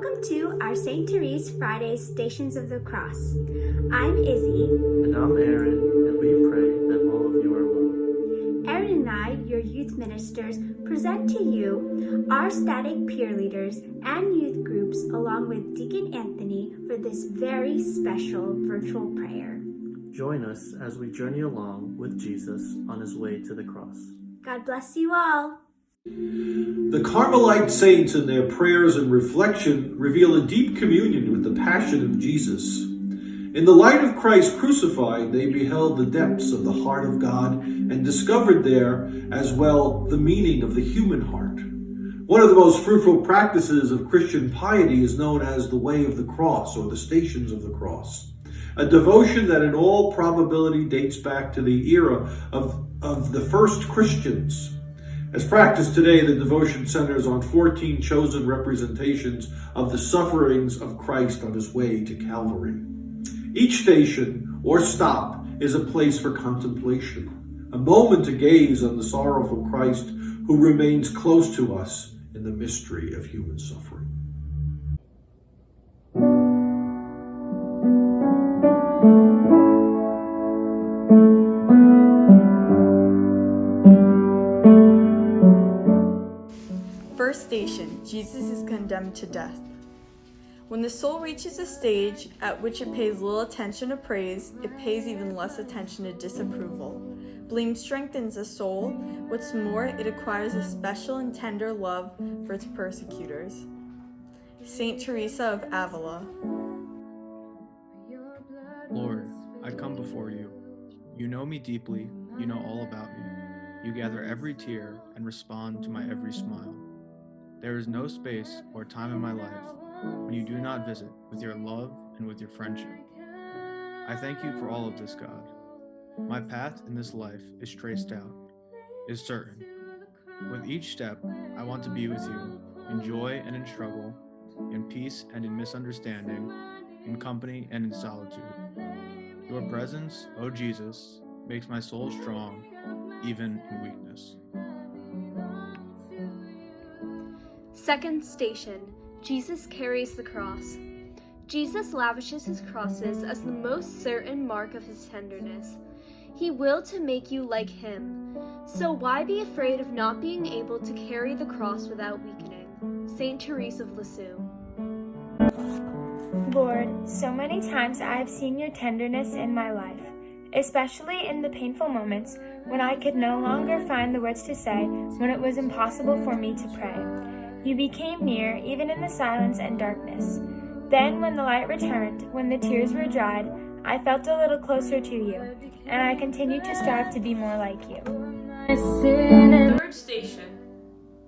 Welcome to our St. Therese Friday Stations of the Cross. I'm Izzy. And I'm Aaron, and we pray that all of you are well. Aaron and I, your youth ministers, present to you our static peer leaders and youth groups along with Deacon Anthony for this very special virtual prayer. Join us as we journey along with Jesus on his way to the cross. God bless you all. The Carmelite saints in their prayers and reflection reveal a deep communion with the passion of Jesus. In the light of Christ crucified, they beheld the depths of the heart of God and discovered there as well the meaning of the human heart. One of the most fruitful practices of Christian piety is known as the Way of the Cross, or the Stations of the Cross, a devotion that in all probability dates back to the era of the first Christians. As practiced today, the devotion centers on 14 chosen representations of the sufferings of Christ on his way to Calvary. Each station or stop is a place for contemplation, a moment to gaze on the sorrowful Christ who remains close to us in the mystery of human suffering. First station, Jesus is condemned to death. When the soul reaches a stage at which it pays little attention to praise, it pays even less attention to disapproval. Blame strengthens the soul. What's more, it acquires a special and tender love for its persecutors. Saint Teresa of Avila. Lord, I come before you. You know me deeply. You know all about me. You gather every tear and respond to my every smile. There is no space or time in my life when you do not visit with your love and with your friendship. I thank you for all of this, God. My path in this life is traced out, is certain. With each step, I want to be with you, in joy and in struggle, in peace and in misunderstanding, in company and in solitude. Your presence, O Jesus, makes my soul strong, even in weakness. Second station, Jesus carries the cross. Jesus lavishes his crosses as the most certain mark of his tenderness. He willed to make you like him. So why be afraid of not being able to carry the cross without weakening? Saint Therese of Lisieux. Lord, so many times I have seen your tenderness in my life, especially in the painful moments when I could no longer find the words to say, when it was impossible for me to pray. You became near, even in the silence and darkness. Then, when the light returned, when the tears were dried, I felt a little closer to you, and I continued to strive to be more like you. Third station,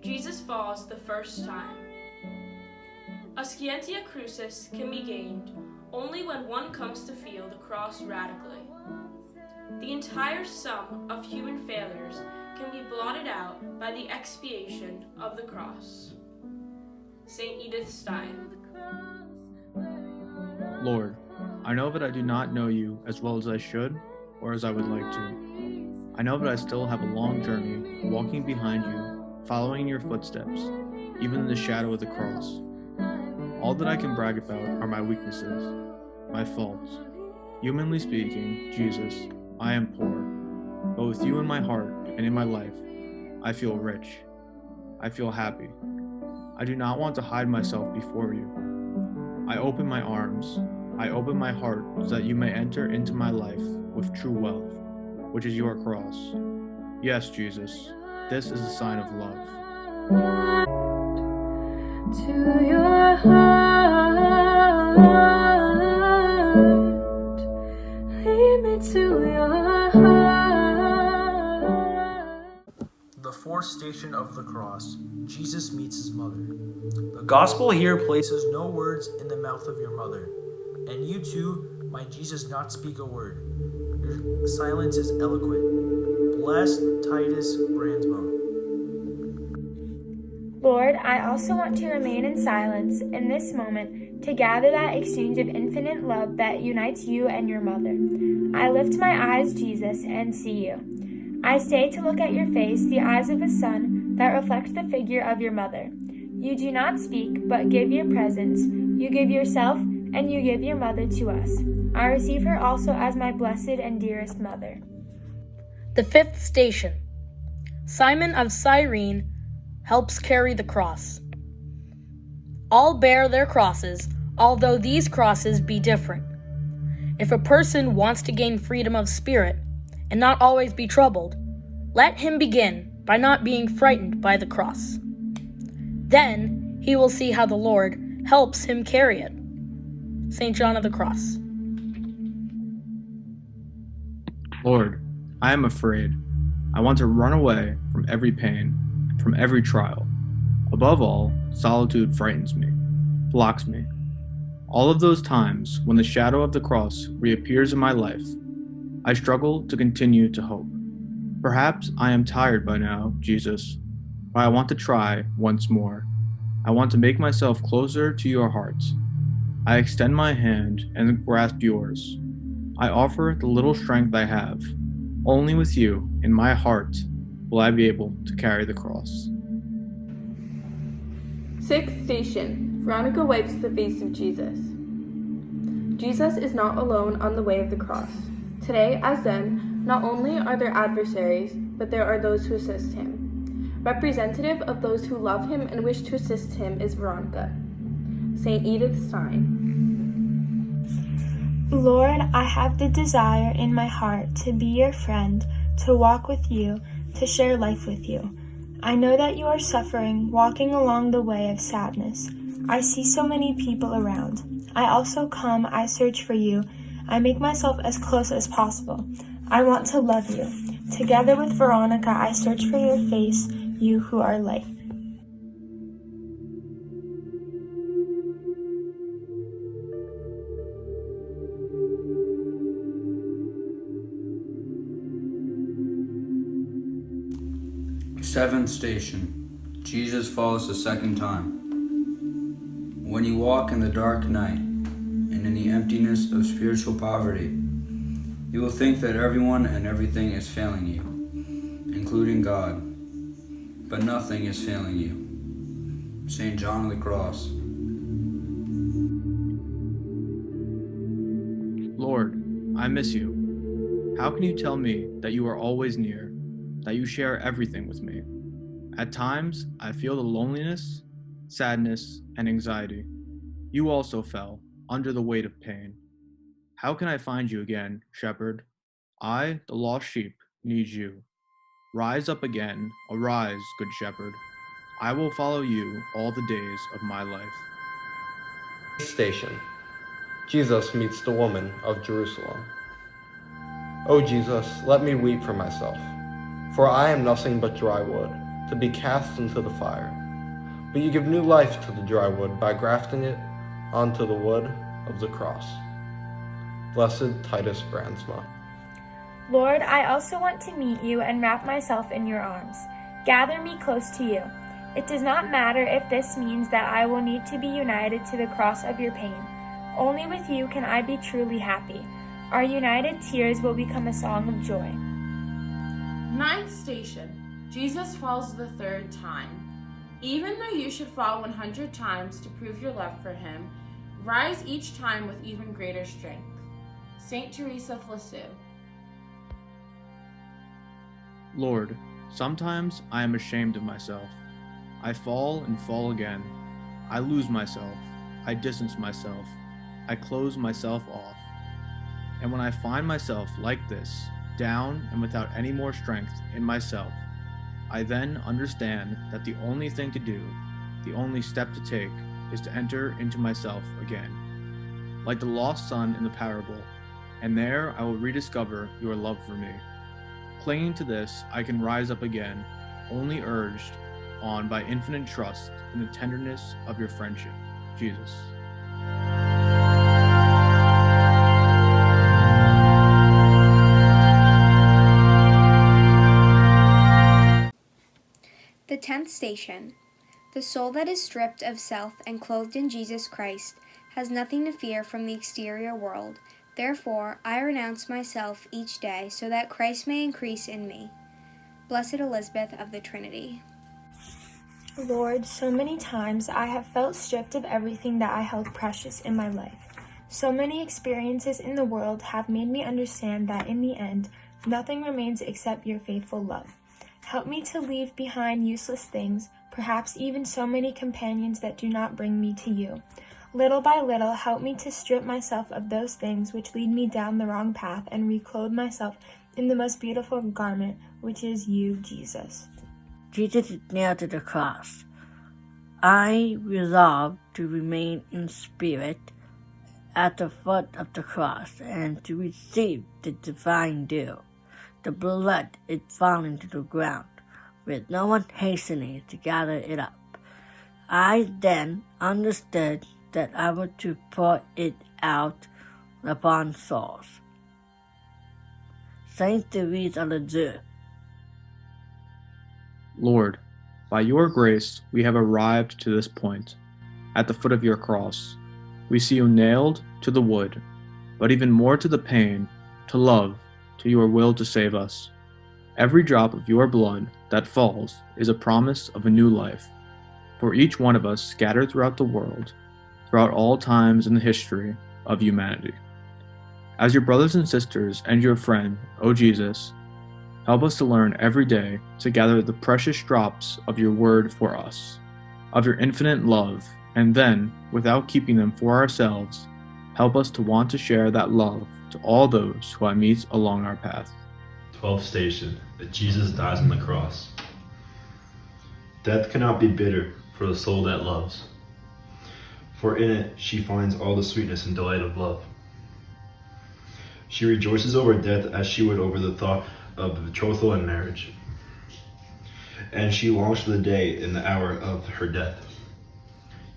Jesus falls the first time. A scientia crucis can be gained only when one comes to feel the cross radically. The entire sum of human failures can be blotted out by the expiation of the cross. Saint Edith Stein. Lord, I know that I do not know you as well as I should or as I would like to. I know that I still have a long journey, walking behind you, following in your footsteps, even in the shadow of the cross. All that I can brag about are my weaknesses, my faults. Humanly speaking, Jesus, I am poor, but with you in my heart and in my life, I feel rich. I feel happy. I do not want to hide myself before you. I open my arms, I open my heart so that you may enter into my life with true wealth, which is your cross. Yes, Jesus, this is a sign of love. To your heart, lead me to your heart. The fourth station of the cross, Jesus meets his mother. The gospel here places no words in the mouth of your mother, and you too, my Jesus, not speak a word. Your silence is eloquent. Blessed Titus Brandsma. Lord, I also want to remain in silence in this moment to gather that exchange of infinite love that unites you and your mother. I lift my eyes, Jesus, and see you. I stay to look at your face, the eyes of a son that reflect the figure of your mother. You do not speak, but give your presence. You give yourself, and you give your mother to us. I receive her also as my blessed and dearest mother. The fifth station. Simon of Cyrene helps carry the cross. All bear their crosses, although these crosses be different. If a person wants to gain freedom of spirit and not always be troubled, let him begin by not being frightened by the cross. Then he will see how the Lord helps him carry it. St. John of the Cross. Lord, I am afraid. I want to run away from every pain, from every trial. Above all, solitude frightens me, blocks me. All of those times when the shadow of the cross reappears in my life, I struggle to continue to hope. Perhaps I am tired by now, Jesus, but I want to try once more. I want to make myself closer to your heart. I extend my hand and grasp yours. I offer the little strength I have. Only with you in my heart will I be able to carry the cross. Sixth station. Veronica wipes the face of Jesus. Jesus is not alone on the way of the cross. Today, as then, not only are there adversaries, but there are those who assist him. Representative of those who love him and wish to assist him is Veronica. St. Edith Stein. Lord, I have the desire in my heart to be your friend, to walk with you, to share life with you. I know that you are suffering, walking along the way of sadness. I see so many people around. I also come, I search for you. I make myself as close as possible. I want to love you. Together with Veronica, I search for your face, you who are light. Seventh station. Jesus falls the second time. When you walk in the dark night and in the emptiness of spiritual poverty, you will think that everyone and everything is failing you, including God, but nothing is failing you. St. John of the Cross. Lord, I miss you. How can you tell me that you are always near, that you share everything with me? At times, I feel the loneliness, sadness, and anxiety. You also fell under the weight of pain. How can I find you again, Shepherd? I, the lost sheep, need you. Rise up again, arise, Good Shepherd. I will follow you all the days of my life. Station. Jesus meets the woman of Jerusalem. O Jesus, let me weep for myself, for I am nothing but dry wood, to be cast into the fire. But you give new life to the dry wood by grafting it onto the wood of the cross. Blessed Titus Brandsma. Lord, I also want to meet you and wrap myself in your arms. Gather me close to you. It does not matter if this means that I will need to be united to the cross of your pain. Only with you can I be truly happy. Our united tears will become a song of joy. Ninth station. Jesus falls the third time. Even though you should fall 100 times to prove your love for him, rise each time with even greater strength. St. Therese of Lisieux. Lord, sometimes I am ashamed of myself. I fall and fall again. I lose myself. I distance myself. I close myself off. And when I find myself like this, down and without any more strength in myself, I then understand that the only thing to do, the only step to take, is to enter into myself again, like the lost son in the parable, and there I will rediscover your love for me. Clinging to this, I can rise up again, only urged on by infinite trust in the tenderness of your friendship, Jesus. The 10th station. The soul that is stripped of self and clothed in Jesus Christ has nothing to fear from the exterior world. Therefore, I renounce myself each day so that Christ may increase in me. Blessed Elizabeth of the Trinity. Lord, so many times I have felt stripped of everything that I held precious in my life. So many experiences in the world have made me understand that in the end, nothing remains except your faithful love. Help me to leave behind useless things, perhaps even so many companions that do not bring me to you. Little by little, help me to strip myself of those things which lead me down the wrong path and reclothe myself in the most beautiful garment, which is you, Jesus. Jesus is nailed to the cross. I resolve to remain in spirit at the foot of the cross and to receive the divine dew. The blood is falling to the ground, with no one hastening to gather it up. I then understood that I was to pour it out upon souls. Saint Therese of Lisieux. Lord, by your grace we have arrived to this point. At the foot of your cross, we see you nailed to the wood, but even more to the pain, to love, to your will to save us. Every drop of your blood that falls is a promise of a new life, for each one of us scattered throughout the world, throughout all times in the history of humanity. As your brothers and sisters and your friend, O Jesus, help us to learn every day to gather the precious drops of your word for us, of your infinite love, and then, without keeping them for ourselves, help us to want to share that love to all those who I meet along our path. 12th station, that Jesus dies on the cross. Death cannot be bitter for the soul that loves, for in it she finds all the sweetness and delight of love. She rejoices over death as she would over the thought of betrothal and marriage, and she longs for the day and the hour of her death.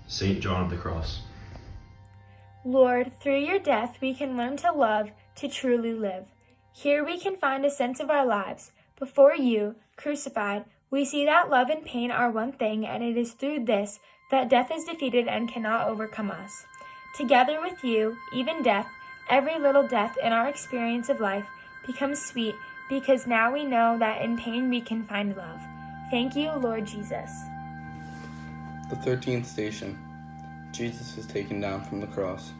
St. John of the Cross. Lord, through your death we can learn to love, to truly live. Here we can find a sense of our lives. Before you, crucified, we see that love and pain are one thing, and it is through this that death is defeated and cannot overcome us. Together with you, even death, every little death in our experience of life, becomes sweet because now we know that in pain we can find love. Thank you, Lord Jesus. The 13th station. Jesus is taken down from the cross.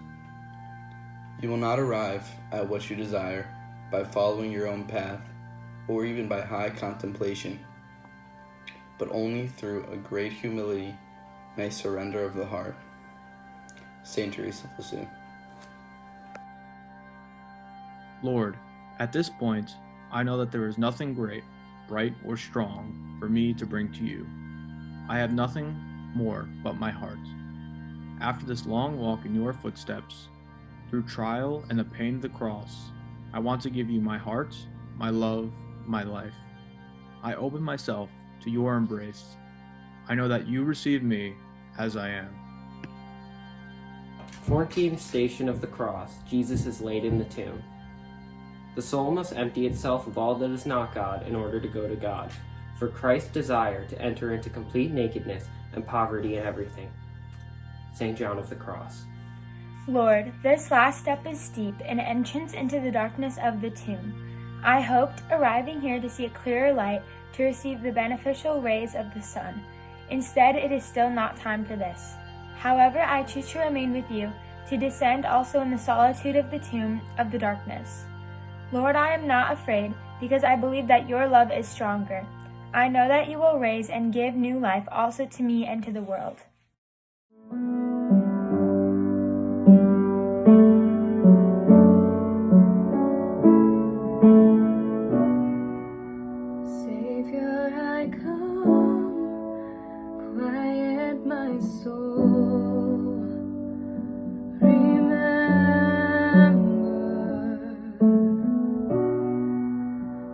You will not arrive at what you desire by following your own path or even by high contemplation, but only through a great humility and a surrender of the heart. Saint Therese of Lisieux. Lord, at this point, I know that there is nothing great, bright, or strong for me to bring to you. I have nothing more but my heart. After this long walk in your footsteps, through trial and the pain of the cross, I want to give you my heart, my love, my life. I open myself to your embrace. I know that you receive me as I am. 14th station of the cross, Jesus is laid in the tomb. The soul must empty itself of all that is not God in order to go to God, for Christ desired to enter into complete nakedness and poverty in everything. St. John of the Cross. Lord, this last step is steep, an entrance into the darkness of the tomb. I hoped, arriving here, to see a clearer light, to receive the beneficial rays of the sun. Instead, it is still not time for this. However, I choose to remain with you, to descend also in the solitude of the tomb of the darkness. Lord, I am not afraid, because I believe that your love is stronger. I know that you will raise and give new life also to me and to the world. Savior, I come, quiet my soul. Remember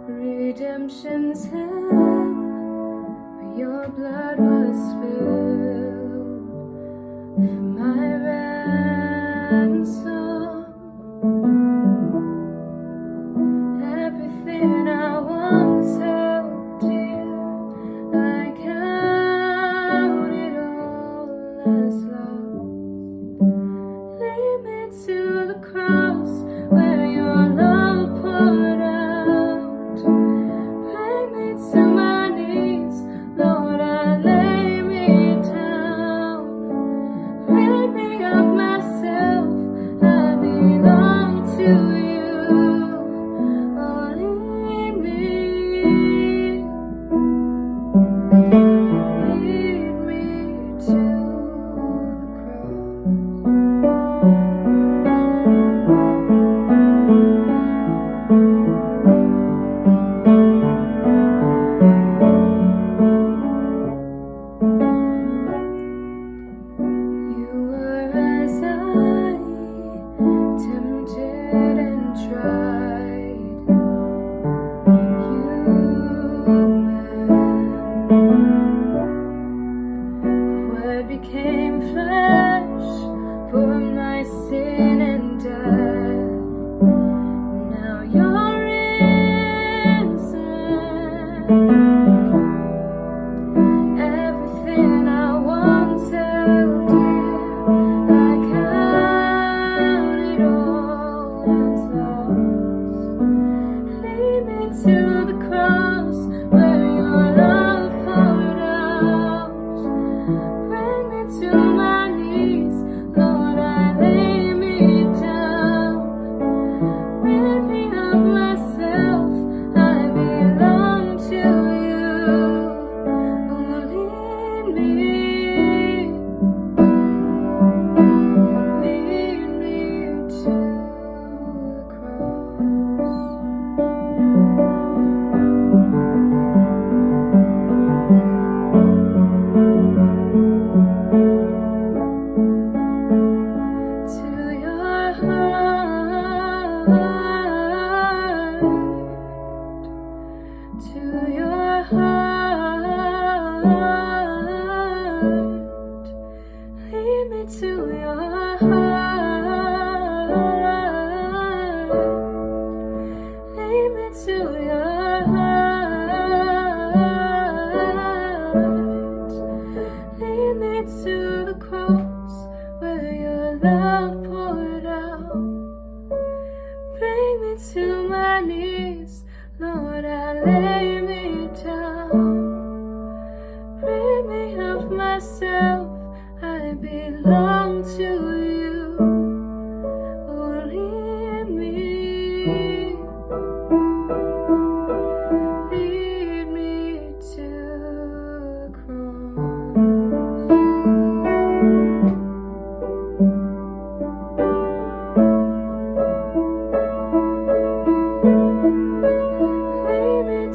redemption's hell, where your blood was spilled for my ransom. Everything I once held dear, I count it all as lost. Lead me to the cross where your love poured out. Bring me to my knees, Lord, I lay me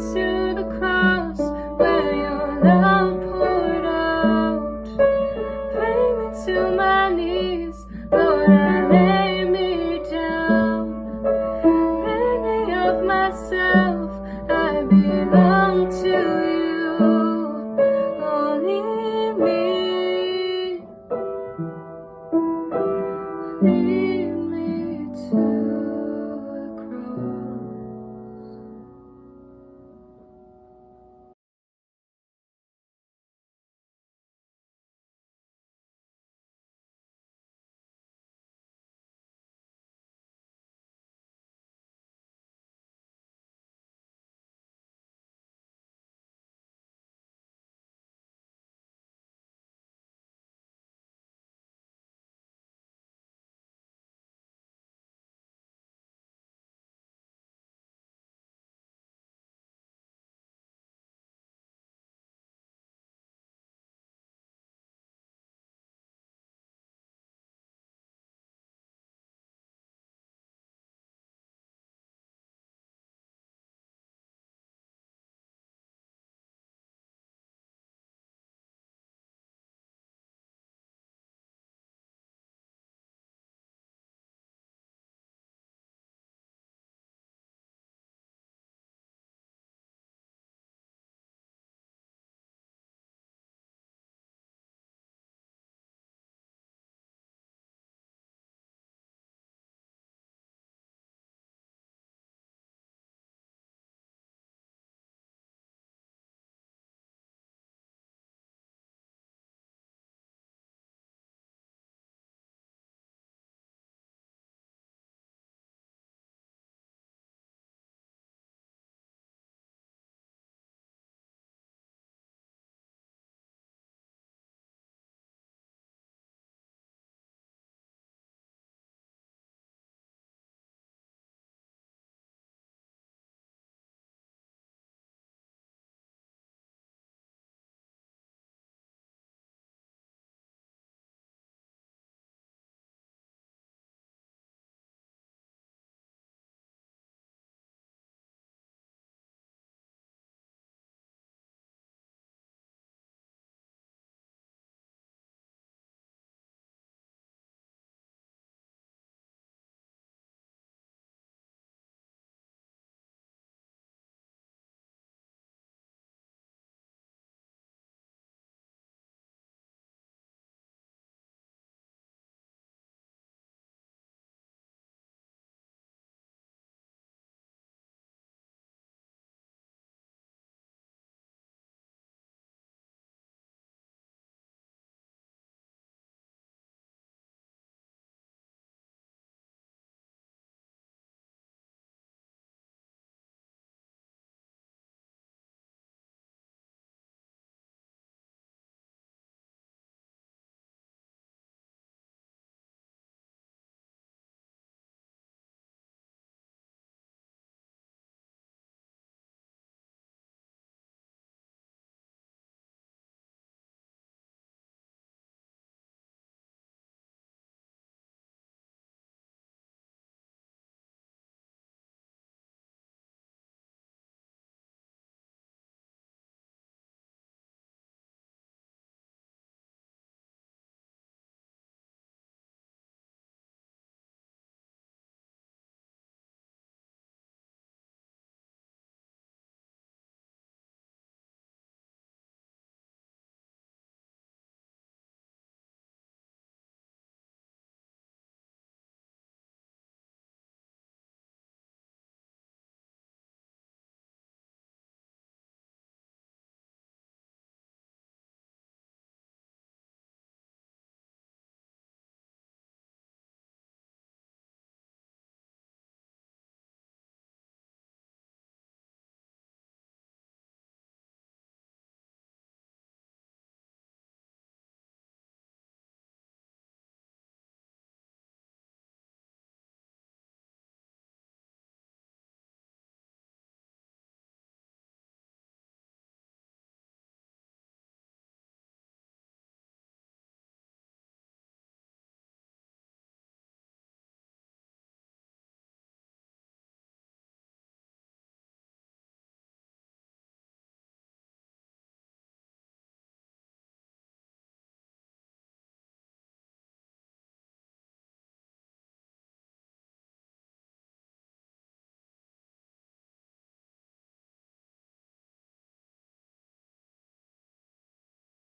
To the cross.